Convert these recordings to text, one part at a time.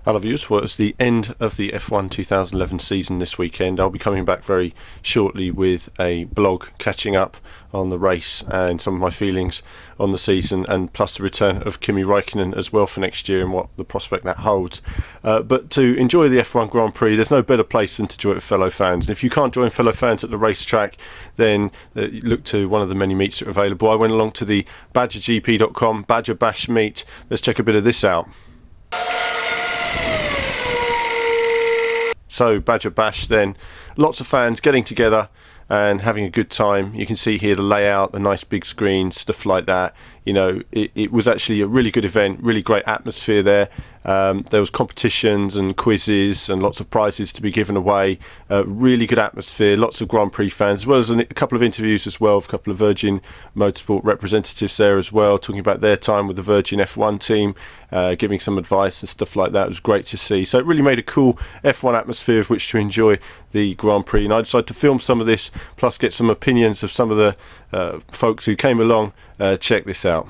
Hello viewers, well, it's the end of the F1 2011 season this weekend. I'll be coming back very shortly with a blog catching up on the race and some of my feelings on the season, and plus the return of Kimi Räikkönen as well for next year and what the prospect that holds. But to enjoy the F1 Grand Prix, there's no better place than to join it with fellow fans. And if you can't join fellow fans at the racetrack, then look to one of the many meets that are available. I went along to the BadgerGP.com Badgerbash meet. Let's check a bit of this out. So Badgerbash then, lots of fans getting together and having a good time. You can see here the layout, the nice big screens, stuff like that. You know, it was actually a really good event, really great atmosphere there. There was competitions and quizzes and lots of prizes to be given away. Really good atmosphere, lots of Grand Prix fans, as well as a couple of interviews as well, a couple of Virgin Motorsport representatives there as well, talking about their time with the Virgin F1 team, giving some advice and stuff like that. It was great to see. So it really made a cool F1 atmosphere of which to enjoy the Grand Prix. And I decided to film some of this, plus get some opinions of some of the folks who came along. Check this out.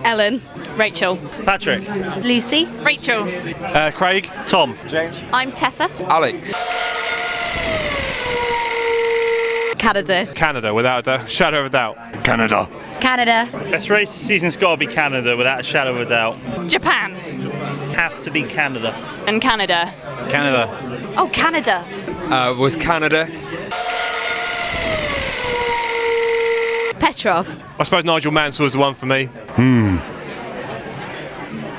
Ellen. Rachel. Patrick. Lucy. Rachel. Craig. Tom. James. I'm Tessa. Alex. Canada. Canada, without a shadow of a doubt. Canada. Canada. Best race this season's got to be Canada, without a shadow of a doubt. Japan. Have to be Canada. And Canada. Canada. Oh, Canada. Was Canada. Petrov. I suppose Nigel Mansell was the one for me.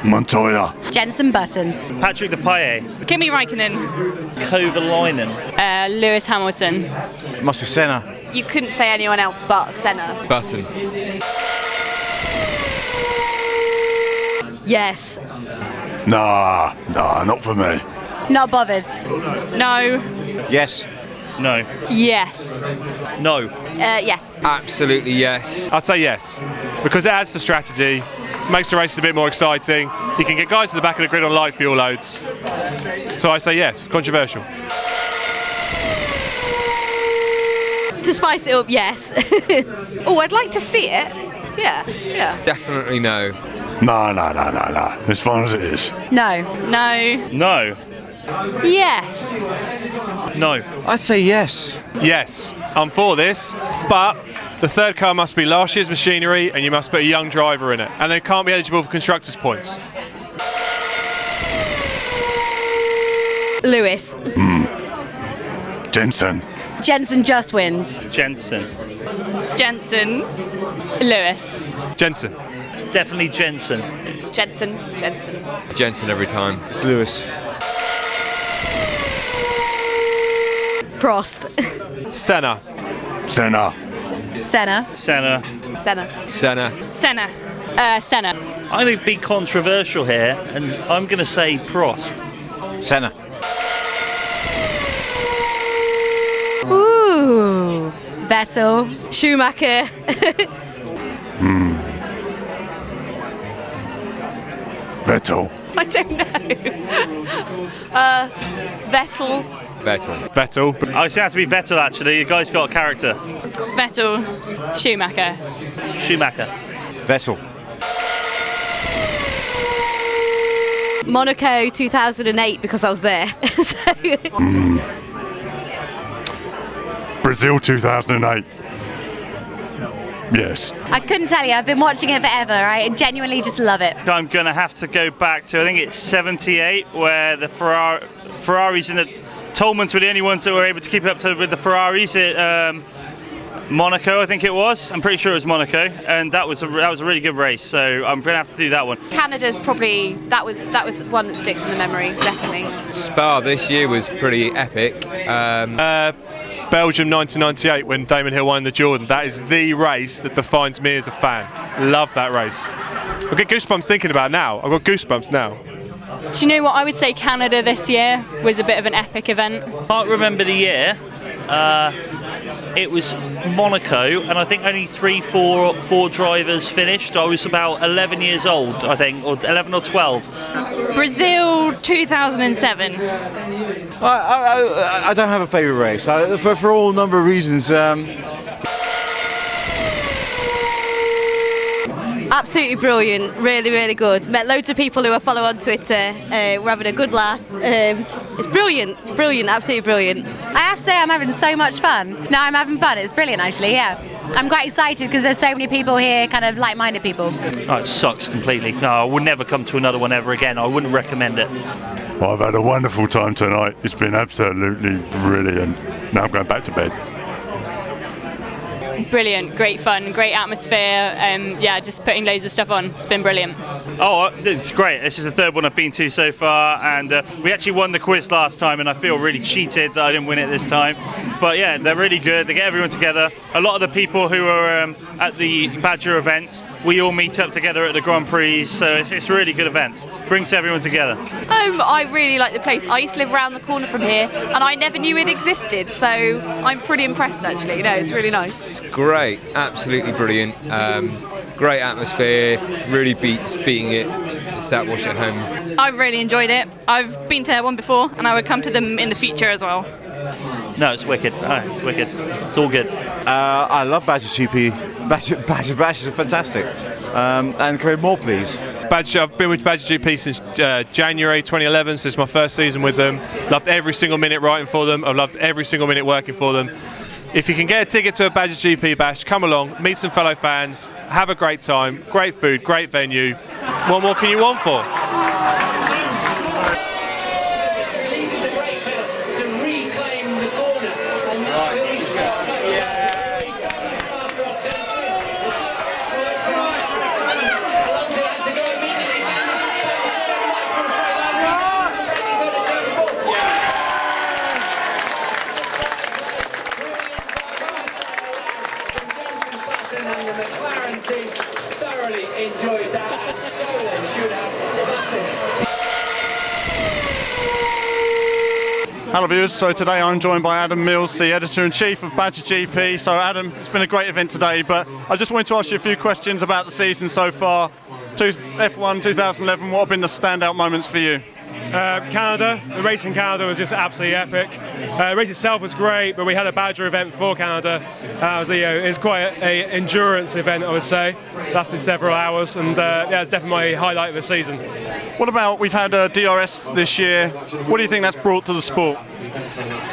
Montoya. Jensen Button. Patrick Depailler. Kimi Räikkönen. Kovalainen. Lewis Hamilton. Must be Senna. You couldn't say anyone else but Senna. Button. Yes. Nah, not for me. Not bothered. No. Yes. No. Yes. No. Yes. Absolutely yes. I'd say yes, because it adds to strategy, makes the races a bit more exciting. You can get guys to the back of the grid on light fuel loads. So I say yes. Controversial. To spice it up, yes. Oh, I'd like to see it. Yeah. Definitely no. Nah. As far as it is. No. No. No. Yes. No. I'd say yes. Yes, I'm for this, but the third car must be last year's machinery and you must put a young driver in it, and they can't be eligible for constructors' points. Lewis. Jensen. Jensen just wins. Jensen. Jensen. Lewis. Jensen. Definitely Jensen. Jensen. Jensen every time. It's Lewis. Prost. Senna. Senna. Senna. Senna. Senna. I'm going to be controversial here, and I'm going to say Prost. Senna. Ooh. Vettel. Schumacher. Vettel. I don't know. Vettel. Vettel. I think it has to be Vettel, actually. The guy's got a character. Vettel. Schumacher. Vettel. Monaco 2008 because I was there. Brazil 2008. Yes. I couldn't tell you. I've been watching it forever, right? I genuinely just love it. I'm going to have to go back to, I think it's 78, where the Ferraris in the Tolmans were the only ones that were able to keep up with the Ferraris at Monaco, I think it was. I'm pretty sure it was Monaco, and that was a really good race. So I'm going to have to do that one. Canada's probably that was one that sticks in the memory, definitely. Spa this year was pretty epic. Belgium 1998 when Damon Hill won the Jordan. That is the race that defines me as a fan. Love that race. I get goosebumps thinking about it now. I've got goosebumps now. Do you know what? I would say Canada this year was a bit of an epic event. Can't remember the year. It was Monaco, and I think only four drivers finished. I was about 11 years old, I think, or 11 or 12. Brazil 2007. I don't have a favourite race for all number of reasons. Absolutely brilliant, really, really good. Met loads of people who I follow on Twitter. We're having a good laugh. It's brilliant, absolutely brilliant. I have to say I'm having so much fun. No, I'm having fun. It's brilliant, actually, yeah. I'm quite excited because there's so many people here, kind of like-minded people. Oh, it sucks completely. No, I would never come to another one ever again. I wouldn't recommend it. Well, I've had a wonderful time tonight. It's been absolutely brilliant. Now I'm going back to bed. Brilliant, great fun, great atmosphere. Yeah, just putting loads of stuff on. It's been brilliant. Oh, it's great. This is the third one I've been to so far, and we actually won the quiz last time, and I feel really cheated that I didn't win it this time. But yeah, they're really good. They get everyone together. A lot of the people who are at the Badger events, we all meet up together at the Grand Prix, so it's really good events. Brings everyone together. I really like the place. I used to live around the corner from here, and I never knew it existed, so I'm pretty impressed actually. No, it's really nice. It's great, absolutely brilliant. Great atmosphere, really beats beating it. Sat watching at home. I've really enjoyed it. I've been to one before, and I would come to them in the future as well. No, it's wicked. Oh, it's wicked. It's all good. I love Badger GP. Badgerbash is fantastic. And can we have more, please? I've been with Badger GP since January 2011, so it's my first season with them. Loved every single minute writing for them. I've loved every single minute working for them. If you can get a ticket to a Badger GP Bash, come along, meet some fellow fans, have a great time, great food, great venue. What more can you want for? Hello viewers, so today I'm joined by Adam Mills, the Editor-in-Chief of Badger GP. So Adam, it's been a great event today, but I just wanted to ask you a few questions about the season so far. F1 2011, what have been the standout moments for you? Canada, the race in Canada was just absolutely epic. The race itself was great, but we had a Badger event for Canada. It was quite an endurance event, I would say. Lasted several hours, and yeah, it's definitely my highlight of the season. What about, we've had DRS this year. What do you think that's brought to the sport?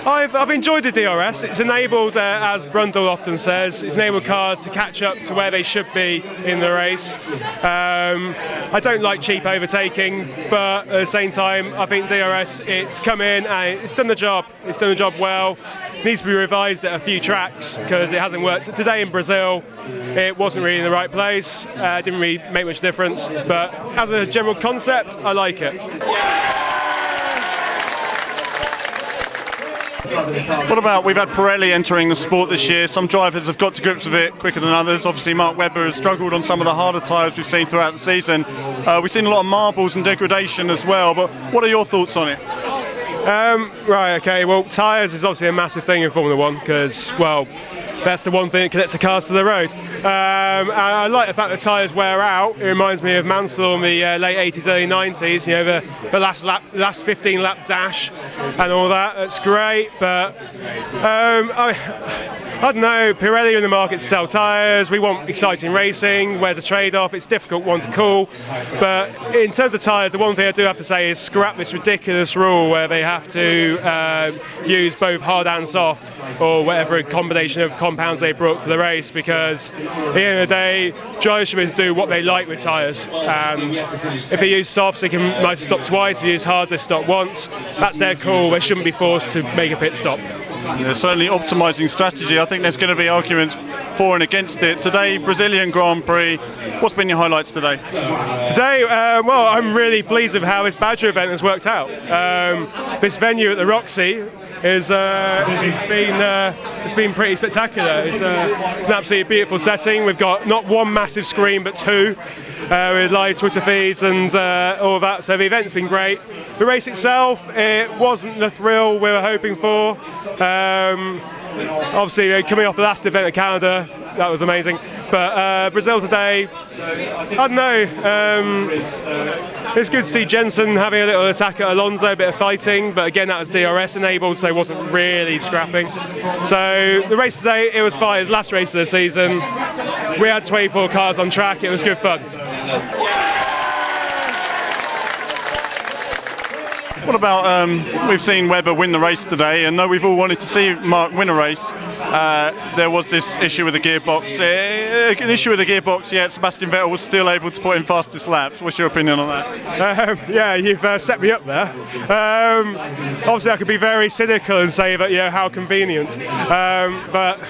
I've enjoyed the DRS. It's enabled, as Brundle often says, it's enabled cars to catch up to where they should be in the race. I don't like cheap overtaking, but at the same time, I think DRS, it's come in and it's done the job. It's done the job well. It needs to be revised at a few tracks because it hasn't worked. Today in Brazil, it wasn't really in the right place. Didn't really make much difference, but as a general concept, I like it. What about, we've had Pirelli entering the sport this year. Some drivers have got to grips with it quicker than others. Obviously Mark Webber has struggled on some of the harder tyres we've seen throughout the season. We've seen a lot of marbles and degradation as well, but what are your thoughts on it? Right, okay, well tyres is obviously a massive thing in Formula 1 because, well, that's the one thing that connects the cars to the road. I like the fact that tyres wear out. It reminds me of Mansell in the late 80s, early 90s, you know, the last 15 lap dash and all that. That's great, but I don't know, Pirelli are in the market to sell tyres. We want exciting racing. Where's the trade-off? It's a difficult one to call. But in terms of tyres, the one thing I do have to say is scrap this ridiculous rule where they have to use both hard and soft, or whatever combination of compounds they brought to the race, because at the end of the day, drivers should do what they like with tyres. And if they use softs, they can might stop twice. If they use hards, they stop once. That's their call. They shouldn't be forced to make a pit stop. Yeah, certainly optimising strategy. I think there's going to be arguments for and against it. Today, Brazilian Grand Prix. What's been your highlights today? Today, well, I'm really pleased with how this Badger event has worked out. This venue at the Roxy is it's been pretty spectacular. It's an absolutely beautiful setting. We've got not one massive screen, but two, with live Twitter feeds and all of that. So the event's been great. The race itself, it wasn't the thrill we were hoping for. Obviously, coming off the last event in Canada, that was amazing. But Brazil today, I don't know. It's good to see Jensen having a little attack at Alonso, a bit of fighting, but again that was DRS enabled, so it wasn't really scrapping. So the race today, it was fine. It was the last race of the season. We had 24 cars on track. It was good fun. What about, we've seen Webber win the race today, and though we've all wanted to see Mark win a race, there was this issue with the gearbox. An issue with the gearbox, yet Sebastian Vettel was still able to put in fastest laps. What's your opinion on that? Yeah, you've set me up there. Obviously I could be very cynical and say that, how convenient. But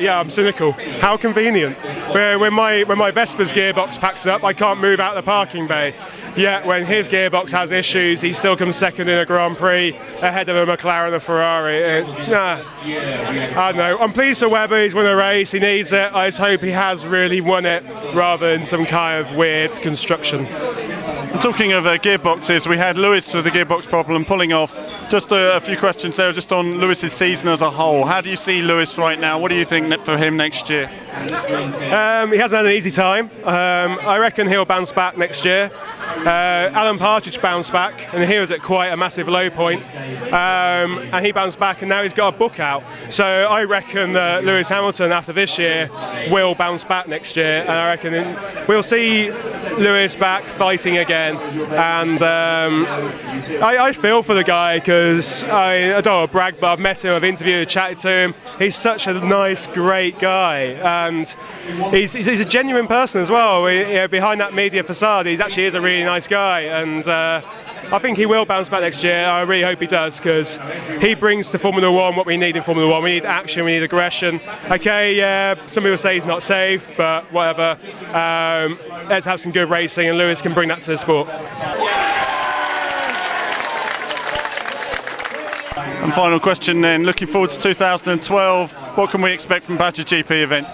yeah, I'm cynical. How convenient. When my Vespa's gearbox packs up, I can't move out of the parking bay. Yet when his gearbox has issues, he still comes second in a Grand Prix ahead of a McLaren and a Ferrari. I don't know. I'm pleased for Webber. He's won a race. He needs it. I just hope he has really won it rather than some kind of weird construction. Talking of gearboxes, we had Lewis with the gearbox problem pulling off. Just a few questions there, just on Lewis's season as a whole. How do you see Lewis right now? What do you think for him next year? He hasn't had an easy time. I reckon he'll bounce back next year. Alan Partridge bounced back, and he was at quite a massive low point. And he bounced back, and now he's got a book out. So I reckon that Lewis Hamilton, after this year, will bounce back next year. And I reckon we'll see Lewis back fighting again. And I feel for the guy, because I don't want to brag, but I've met him, I've interviewed, chatted to him. He's such a nice, great guy, and he's a genuine person as well. Behind that media facade, he actually is a really nice guy, and I think he will bounce back next year. I really hope he does, because he brings to Formula One what we need in Formula One. We need action, we need aggression. Okay, yeah, some people say he's not safe, but whatever. Let's have some good racing, and Lewis can bring that to the sport. And final question then, looking forward to 2012, what can we expect from Badger GP events?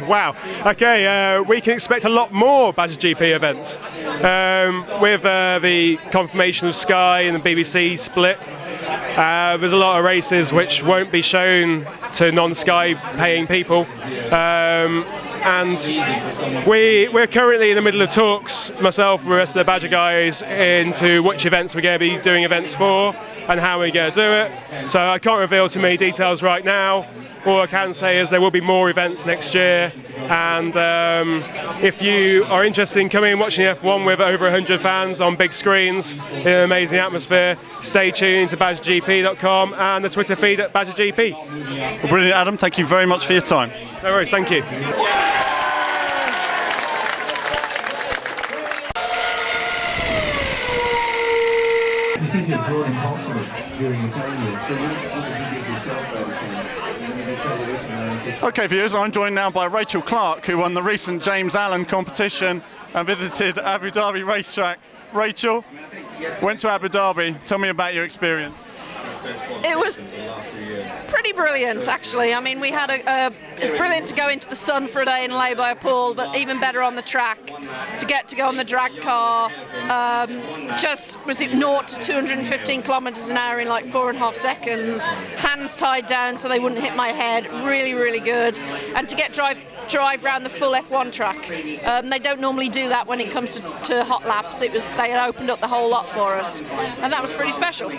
Wow, okay, we can expect a lot more Badger GP events. With the confirmation of Sky and the BBC split, there's a lot of races which won't be shown to non-Sky paying people. And we're currently in the middle of talks, myself and the rest of the Badger guys, into which events we're going to be doing events for and how we're going to do it. So I can't reveal too many details right now. All I can say is there will be more events next year, and if you are interested in coming and watching F1 with over 100 fans on big screens in an amazing atmosphere, stay tuned to badgergp.com and the Twitter feed at badgergp. Well, brilliant, Adam. Thank you very much for your time. No worries, thank you. You seem to have grown in confidence during your time here, so what did you give yourself out of it? Okay viewers, I'm joined now by Rachel Clark, who won the recent James Allen competition and visited Abu Dhabi racetrack. Rachel, went to Abu Dhabi, tell me about your experience. It was pretty brilliant, actually. I mean, we had it was brilliant to go into the sun for a day and lay by a pool, but even better on the track, to get to go on the drag car. Just, was it 0 to 215 kilometers an hour in like 4.5 seconds, hands tied down so they wouldn't hit my head, really, really good. And to get drive around the full F1 track. They don't normally do that when it comes to hot laps. They had opened up the whole lot for us, and that was pretty special.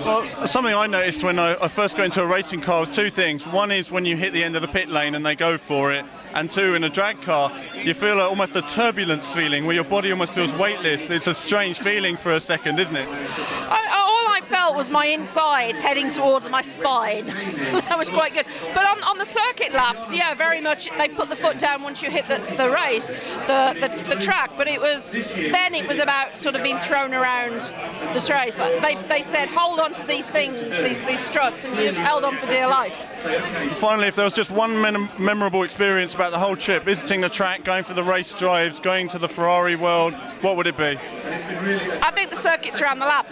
Well, something I noticed when I first got into a racing car was two things. One is when you hit the end of the pit lane and they go for it, and two, in a drag car, you feel almost a turbulence feeling where your body almost feels weightless. It's a strange feeling for a second, isn't it? All I felt was my insides heading towards my spine. That was quite good. But on the circuit laps, yeah, very much they put the foot down once you hit the race, the track. But it was about sort of being thrown around the race. They said hold on to these things, these struts, and you just held on for dear life. Finally, if there was just one memorable experience about the whole trip, visiting the track, going for the race drives, going to the Ferrari world, what would it be? I think the circuits around the lap,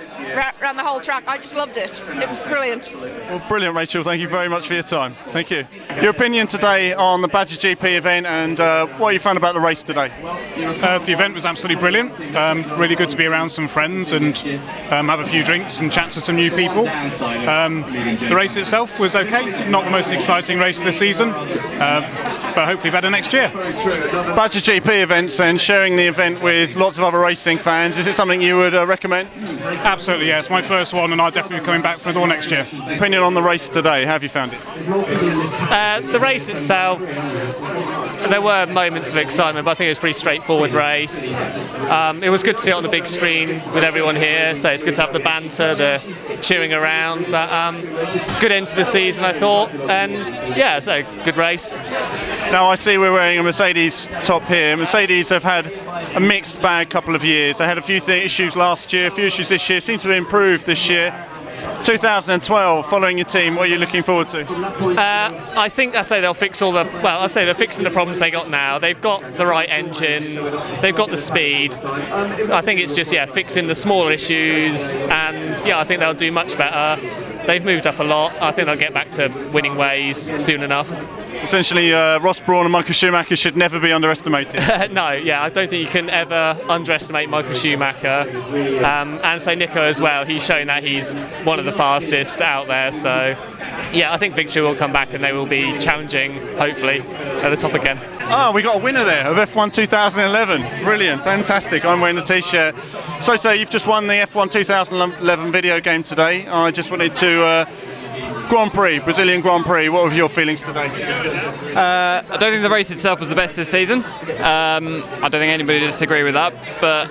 around the whole whole track. I just loved it. It was brilliant. Well, brilliant, Rachel. Thank you very much for your time. Thank you. Your opinion today on the Badger GP event and what you found about the race today? The event was absolutely brilliant. Really good to be around some friends and have a few drinks and chat to some new people. The race itself was okay. Not the most exciting race of the season, but hopefully better next year. Badger GP events and sharing the event with lots of other racing fans, is it something you would recommend? Absolutely, yes. My first one, and I'll definitely be coming back for another one next year. Opinion on the race today, how have you found it? The race itself, there were moments of excitement, but I think it was a pretty straightforward race. It was good to see it on the big screen with everyone here, so it's good to have the banter, the cheering around. But good end to the season, I thought, and yeah, so good race. Now I see we're wearing a Mercedes top here. Mercedes have had a mixed bag couple of years. They had a few issues last year, a few issues this year, seem to have improved this year. 2012, following your team, what are you looking forward to? I think they'll fix all the, well, I'd say they're fixing the problems they got now. They've got the right engine, they've got the speed. So I think it's just, fixing the smaller issues, and I think they'll do much better. They've moved up a lot. I think they'll get back to winning ways soon enough. Essentially, Ross Brawn and Michael Schumacher should never be underestimated. No, I don't think you can ever underestimate Michael Schumacher. And say Nico as well, he's shown that he's one of the fastest out there. So, I think victory will come back and they will be challenging, hopefully, at the top again. Oh, we got a winner there of F1 2011. Brilliant, fantastic. I'm wearing the t-shirt. So you've just won the F1 2011 video game today. I just wanted to... Grand Prix, Brazilian Grand Prix, what were your feelings today? I don't think the race itself was the best this season. I don't think anybody would disagree with that, but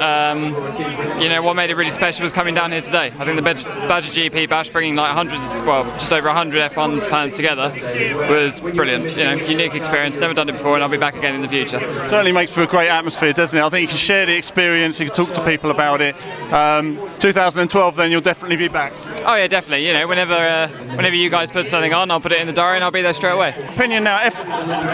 what made it really special was coming down here today. I think the Badger GP Bash, bringing just over 100 F1 fans together, was brilliant. Unique experience, never done it before, and I'll be back again in the future. Certainly makes for a great atmosphere, doesn't it? I think you can share the experience, you can talk to people about it. 2012 then, you'll definitely be back. Oh yeah, definitely. Whenever you guys put something on, I'll put it in the diary and I'll be there straight away. Opinion now,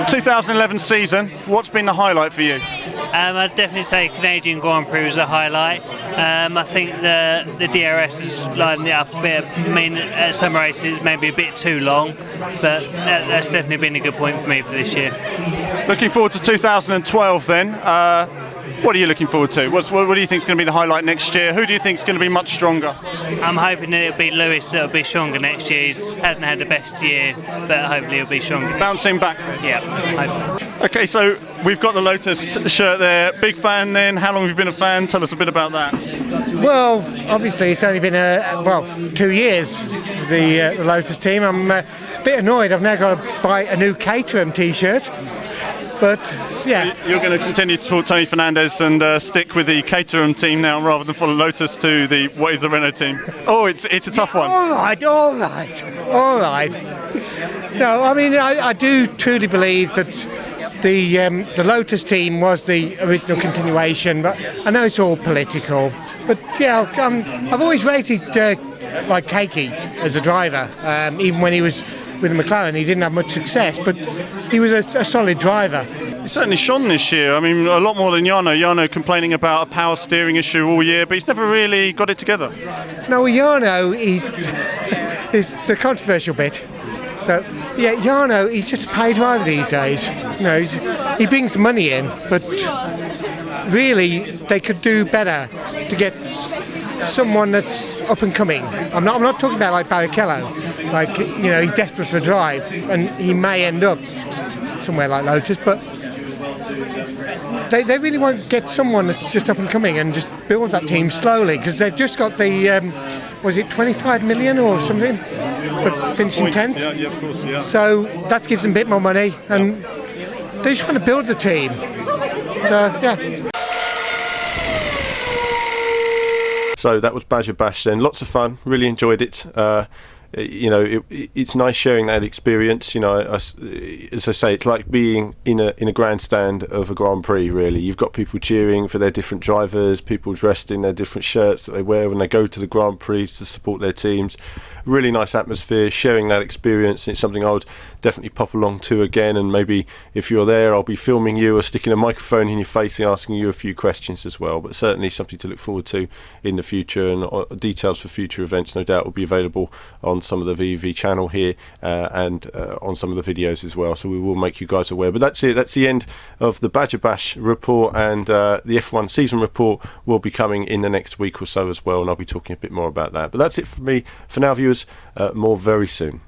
2011 season, what's been the highlight for you? I'd definitely say Canadian Grand Prix was a highlight. I think the DRS has livened it up a bit. I mean, at some races maybe a bit too long, but that's definitely been a good point for me for this year. Looking forward to 2012 then. What are you looking forward to? What do you think is going to be the highlight next year? Who do you think is going to be much stronger? I'm hoping that it'll be Lewis that'll be stronger next year. He hasn't had the best year, but hopefully he'll be stronger. Bouncing back? Yeah. Okay, so we've got the Lotus shirt there. Big fan then. How long have you been a fan? Tell us a bit about that. Well, obviously it's only been 2 years with the Lotus team. I'm a bit annoyed. I've now got to buy a new Caterham t-shirt. But yeah, you're going to continue to support Tony Fernandez and stick with the Caterham team now, rather than follow Lotus to the Renault team. Oh, it's a tough one. All right. No, I mean I do truly believe that the Lotus team was the original continuation, but I know it's all political. But I've always rated like Keiki as a driver, even when he was with McLaren. He didn't have much success, but he was a solid driver. He's certainly shone this year. I mean, a lot more than Jarno. Jarno complaining about a power steering issue all year, but he's never really got it together. No, Jarno is the controversial bit. So, Jarno, he's just a pay driver these days. He brings the money in, but really they could do better to get someone that's up and coming. I'm not talking about like Barrichello. Like, he's desperate for a drive, and he may end up somewhere like Lotus, but they really won't get someone that's just up and coming and just build that team slowly, because they've just got the, was it 25 million or something for finishing 10th? Yeah, of course, yeah. So that gives them a bit more money, and they just want to build the team. So, yeah. So that was Badgerbash then. Lots of fun. Really enjoyed it. It's nice sharing that experience. As I say, it's like being in a grandstand of a Grand Prix. Really, you've got people cheering for their different drivers, people dressed in their different shirts that they wear when they go to the Grand Prix to support their teams, really nice atmosphere, sharing that experience. And it's something I would definitely pop along to again, and maybe if you're there I'll be filming you or sticking a microphone in your face and asking you a few questions as well. But certainly something to look forward to in the future, and details for future events no doubt will be available on some of the VV channel here and on some of the videos as well, so we will make you guys aware. But that's it, that's the end of the Badgerbash report, and the F1 season report will be coming in the next week or so as well, and I'll be talking a bit more about that. But that's it for me for now, viewers. More very soon.